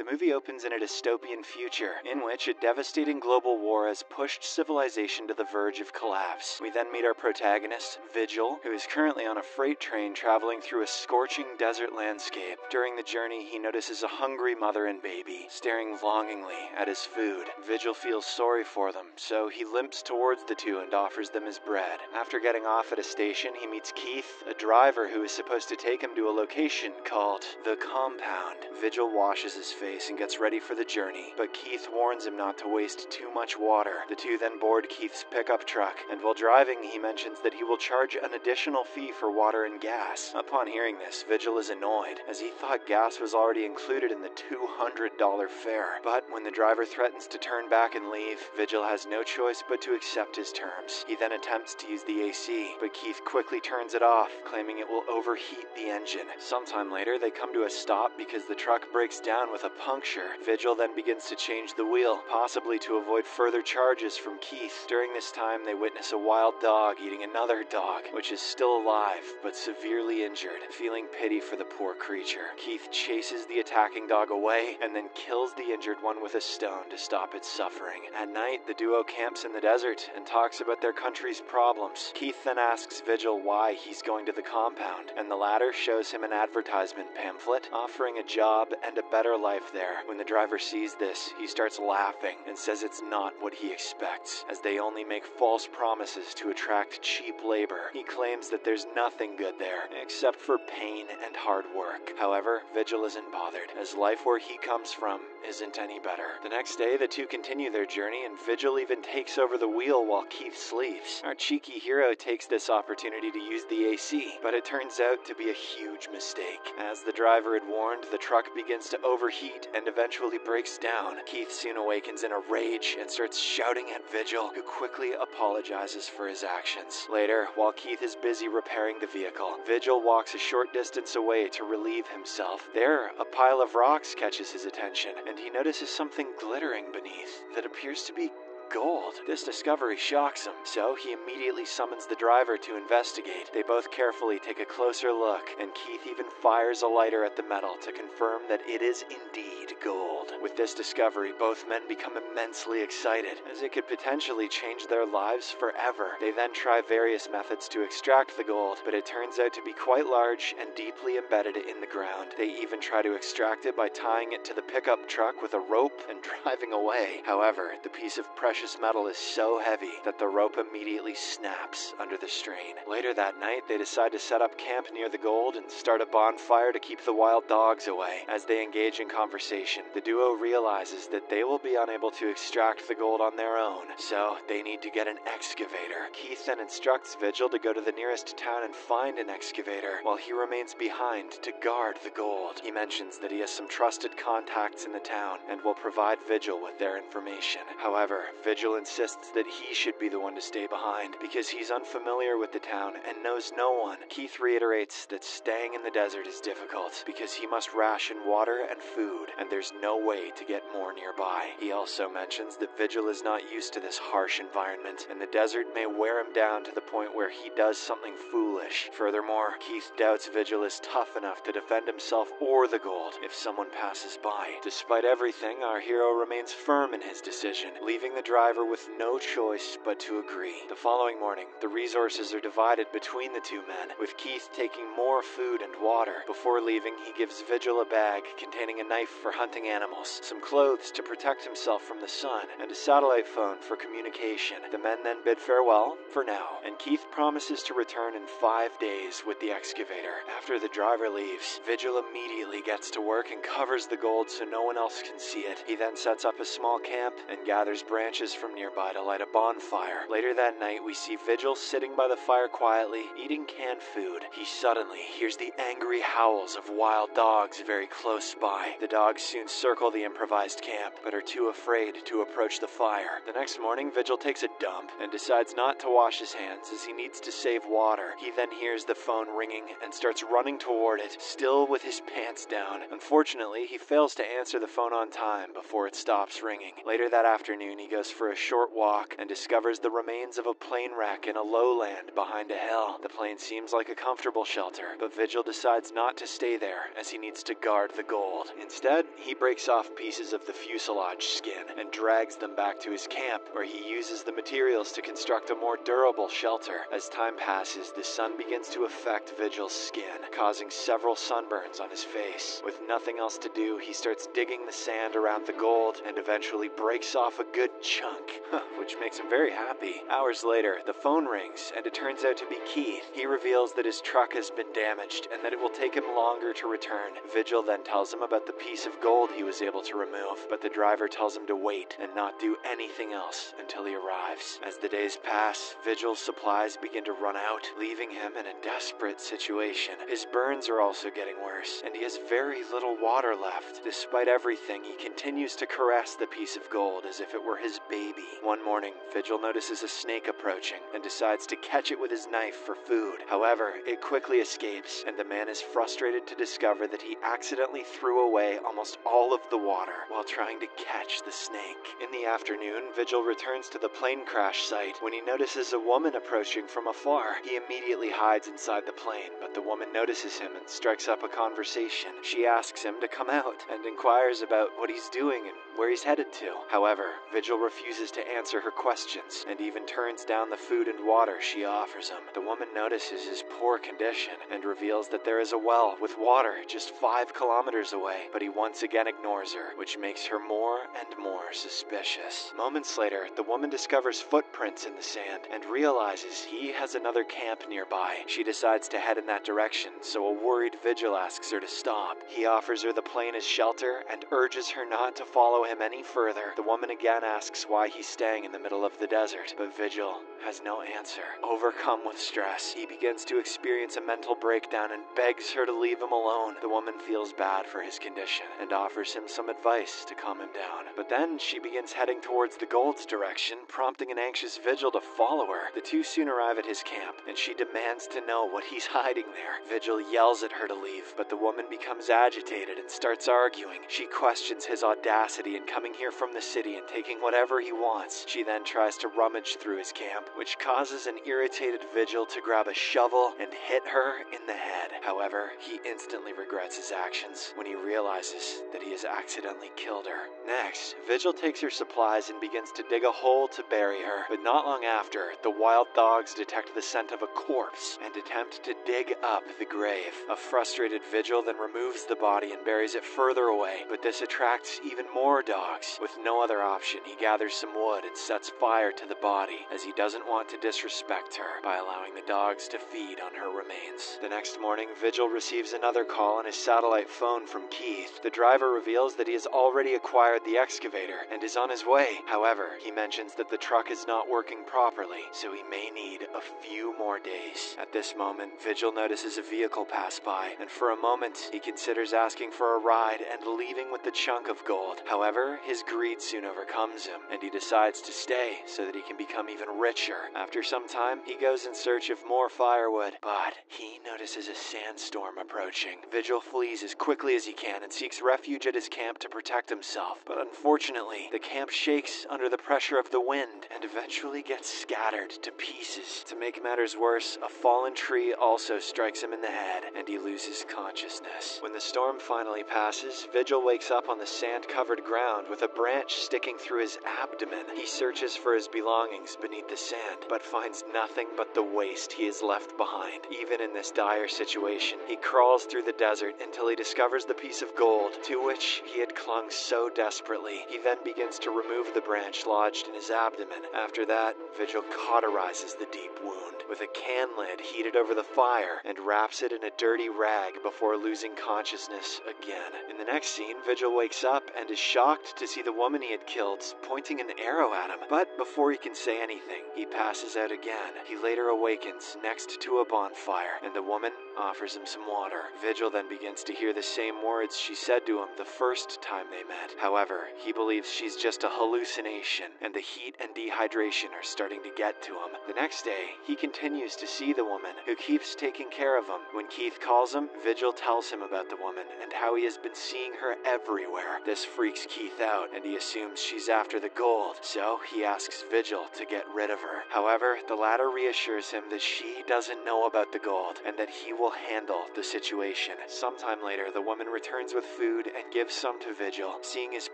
The movie opens in a dystopian future, in which a devastating global war has pushed civilization to the verge of collapse. We then meet our protagonist, Vigil, who is currently on a freight train traveling through a scorching desert landscape. During the journey, he notices a hungry mother and baby, staring longingly at his food. Vigil feels sorry for them, so he limps towards the two and offers them his bread. After getting off at a station, he meets Keith, a driver who is supposed to take him to a location called the Compound. Vigil washes his face and gets ready for the journey, but Keith warns him not to waste too much water. The two then board Keith's pickup truck, and while driving, he mentions that he will charge an additional fee for water and gas. Upon hearing this, Vigil is annoyed, as he thought gas was already included in the $200 fare. But when the driver threatens to turn back and leave, Vigil has no choice but to accept his terms. He then attempts to use the AC, but Keith quickly turns it off, claiming it will overheat the engine. Sometime later, they come to a stop because the truck breaks down with a puncture. Vigil then begins to change the wheel, possibly to avoid further charges from Keith. During this time, they witness a wild dog eating another dog, which is still alive, but severely injured. Feeling pity for the poor creature, Keith chases the attacking dog away, and then kills the injured one with a stone to stop its suffering. At night, the duo camps in the desert and talks about their country's problems. Keith then asks Vigil why he's going to the compound, and the latter shows him an advertisement pamphlet offering a job and a better life there. When the driver sees this, he starts laughing and says it's not what he expects, as they only make false promises to attract cheap labor. He claims that there's nothing good there, except for pain and hard work. However, Vigil isn't bothered, as life where he comes from isn't any better. The next day, the two continue their journey, and Vigil even takes over the wheel while Keith sleeps. Our cheeky hero takes this opportunity to use the AC, but it turns out to be a huge mistake. As the driver had warned, the truck begins to overheat and eventually breaks down. Keith soon awakens in a rage and starts shouting at Vigil, who quickly apologizes for his actions. Later, while Keith is busy repairing the vehicle, Vigil walks a short distance away to relieve himself. There, a pile of rocks catches his attention, and he notices something glittering beneath that appears to be gold. This discovery shocks him, so he immediately summons the driver to investigate. They both carefully take a closer look, and Keith even fires a lighter at the metal to confirm that it is indeed gold. With this discovery, both men become immensely excited, as it could potentially change their lives forever. They then try various methods to extract the gold, but it turns out to be quite large and deeply embedded in the ground. They even try to extract it by tying it to the pickup truck with a rope and driving away. However, the piece of precious metal is so heavy that the rope immediately snaps under the strain. Later that night, they decide to set up camp near the gold and start a bonfire to keep the wild dogs away. As they engage in conversation, the duo realizes that they will be unable to extract the gold on their own, so they need to get an excavator. Keith then instructs Vigil to go to the nearest town and find an excavator, while he remains behind to guard the gold. He mentions that he has some trusted contacts in the town and will provide Vigil with their information. However, Vigil insists that he should be the one to stay behind because he's unfamiliar with the town and knows no one. Keith reiterates that staying in the desert is difficult because he must ration water and food, and there's no way to get more nearby. He also mentions that Vigil is not used to this harsh environment, and the desert may wear him down to the point where he does something foolish. Furthermore, Keith doubts Vigil is tough enough to defend himself or the gold if someone passes by. Despite everything, our hero remains firm in his decision, leaving the driver with no choice but to agree. The following morning, the resources are divided between the two men, with Keith taking more food and water. Before leaving, he gives Vigil a bag containing a knife for hunting animals, some clothes to protect himself from the sun, and a satellite phone for communication. The men then bid farewell for now, and Keith promises to return in 5 days with the excavator. After the driver leaves, Vigil immediately gets to work and covers the gold so no one else can see it. He then sets up a small camp and gathers branches from nearby to light a bonfire. Later that night, we see Vigil sitting by the fire quietly, eating canned food. He suddenly hears the angry howls of wild dogs very close by. The dogs soon circle the improvised camp, but are too afraid to approach the fire. The next morning, Vigil takes a dump and decides not to wash his hands as he needs to save water. He then hears the phone ringing and starts running toward it, still with his pants down. Unfortunately, he fails to answer the phone on time before it stops ringing. Later that afternoon, he goes for a short walk and discovers the remains of a plane wreck in a lowland behind a hill. The plane seems like a comfortable shelter, but Vigil decides not to stay there as he needs to guard the gold. Instead, he breaks off pieces of the fuselage skin and drags them back to his camp, where he uses the materials to construct a more durable shelter. As time passes, the sun begins to affect Vigil's skin, causing several sunburns on his face. With nothing else to do, he starts digging the sand around the gold and eventually breaks off a good chunk, which makes him very happy. Hours later, the phone rings, and it turns out to be Keith. He reveals that his truck has been damaged and that it will take him longer to return. Vigil then tells him about the piece of gold he was able to remove, but the driver tells him to wait and not do anything else until he arrives. As the days pass, Vigil's supplies begin to run out, leaving him in a desperate situation. His burns are also getting worse, and he has very little water left. Despite everything, he continues to caress the piece of gold as if it were his baby. One morning, Vigil notices a snake approaching and decides to catch it with his knife for food. However, it quickly escapes, and the man is frustrated to discover that he accidentally threw away almost all of the water while trying to catch the snake. In the afternoon, Vigil returns to the plane crash site when he notices a woman approaching from afar. He immediately hides inside the plane, but the woman notices him and strikes up a conversation. She asks him to come out and inquires about what he's doing and where he's headed to. However, Vigil refuses to answer her questions and even turns down the food and water she offers him. The woman notices his poor condition and reveals that there is a well with water just 5 kilometers away, but he once again ignores her, which makes her more and more suspicious. Moments later, the woman discovers footprints in the sand and realizes he has another camp nearby. She decides to head in that direction, so a worried Vigil asks her to stop. He offers her the plane as shelter and urges her not to follow him any further. The woman again asks why he's staying in the middle of the desert, but Vigil has no answer. Overcome with stress, he begins to experience a mental breakdown and begs her to leave him alone. The woman feels bad for his condition and offers him some advice to calm him down. But then she begins heading towards the gold's direction, prompting an anxious Vigil to follow her. The two soon arrive at his camp, and she demands to know what he's hiding there. Vigil yells at her to leave, but the woman becomes agitated and starts arguing. She questions his audacity in coming here from the city and taking whatever he wants. She then tries to rummage through his camp, which causes an irritated Vigil to grab a shovel and hit her in the head. However, he instantly regrets his actions when he realizes that he has accidentally killed her. Next, Vigil takes her supplies and begins to dig a hole to bury her, but not long after, the wild dogs detect the scent of a corpse and attempt to dig up the grave. A frustrated Vigil then removes the body and buries it further away, but this attracts even more dogs. With no other option, he gathers some wood and sets fire to the body, as he doesn't want to disrespect her by allowing the dogs to feed on her remains. The next morning, Vigil receives another call on his satellite phone from Keith. The driver reveals that he has already acquired the excavator and is on his way. However, he mentions that the truck is not working properly, so he may need a few more days. At this moment, Vigil notices a vehicle pass by, and for a moment, he considers asking for a ride and leaving with the chunk of gold. However, his greed soon overcomes him, and he decides to stay so that he can become even richer. After some time, he goes in search of more firewood, but he notices a sandstorm approaching. Vigil flees as quickly as he can and seeks refuge at his camp to protect himself, but unfortunately, the camp shakes under the pressure of the wind and eventually gets scattered to pieces. To make matters worse, a fallen tree also strikes him in the head, and he loses consciousness. When the storm finally passes, Vigil wakes up on the sand-covered ground with a branch sticking through his abdomen. He searches for his belongings beneath the sand, but finds nothing but the waste he has left behind. Even in this dire situation, he crawls through the desert until he discovers the piece of gold to which he had clung so desperately. He then begins to remove the branch lodged in his abdomen. After that, Vigil cauterizes the deep wound with a can lid heated over the fire and wraps it in a dirty rag before losing consciousness again. In the next scene, Vigil wakes up and is shocked to see the woman he had killed pointing an arrow at him. But before he can say anything, he passes out again. He later awakens next to a bonfire, and the woman offers him some water. Vigil then begins to hear the same words she said to him the first time they met. However, he believes she's just a hallucination, and the heat and dehydration are starting to get to him. The next day, he continues continues to see the woman, who keeps taking care of him. When Keith calls him, Vigil tells him about the woman and how he has been seeing her everywhere. This freaks Keith out, and he assumes she's after the gold, so he asks Vigil to get rid of her. However, the latter reassures him that she doesn't know about the gold, and that he will handle the situation. Sometime later, the woman returns with food and gives some to Vigil. Seeing his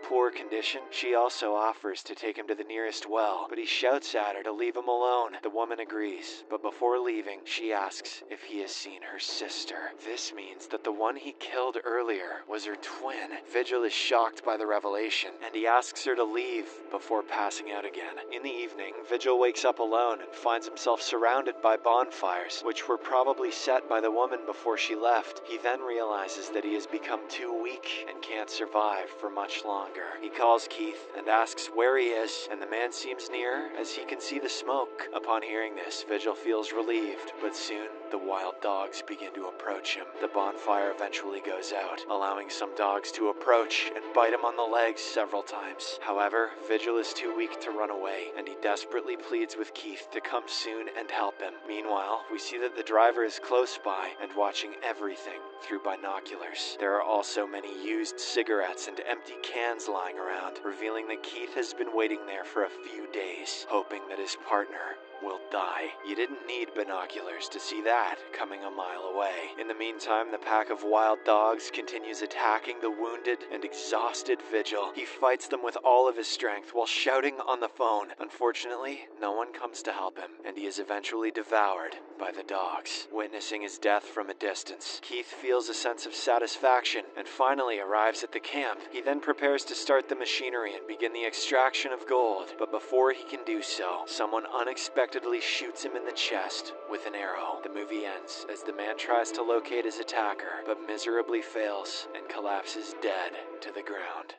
poor condition, she also offers to take him to the nearest well, but he shouts at her to leave him alone. The woman agrees, but before leaving, she asks if he has seen her sister. This means that the one he killed earlier was her twin. Vigil is shocked by the revelation, and he asks her to leave before passing out again. In the evening, Vigil wakes up alone and finds himself surrounded by bonfires, which were probably set by the woman before she left. He then realizes that he has become too weak and can't survive for much longer. He calls Keith and asks where he is, and the man seems near as he can see the smoke. Upon hearing this, Vigil feels relieved, but soon the wild dogs begin to approach him. The bonfire eventually goes out, allowing some dogs to approach and bite him on the legs several times. However, Vigil is too weak to run away, and he desperately pleads with Keith to come soon and help him. Meanwhile, we see that the driver is close by and watching everything through binoculars. There are also many used cigarettes and empty cans lying around, revealing that Keith has been waiting there for a few days, hoping that his partner will die. You didn't need binoculars to see that coming a mile away. In the meantime, the pack of wild dogs continues attacking the wounded and exhausted Vigil. He fights them with all of his strength while shouting on the phone. Unfortunately, no one comes to help him, and he is eventually devoured by the dogs. Witnessing his death from a distance, Keith feels a sense of satisfaction and finally arrives at the camp. He then prepares to start the machinery and begin the extraction of gold, but before he can do so, someone unexpectedly shoots him in the chest with an arrow. The movie ends as the man tries to locate his attacker, but miserably fails and collapses dead to the ground.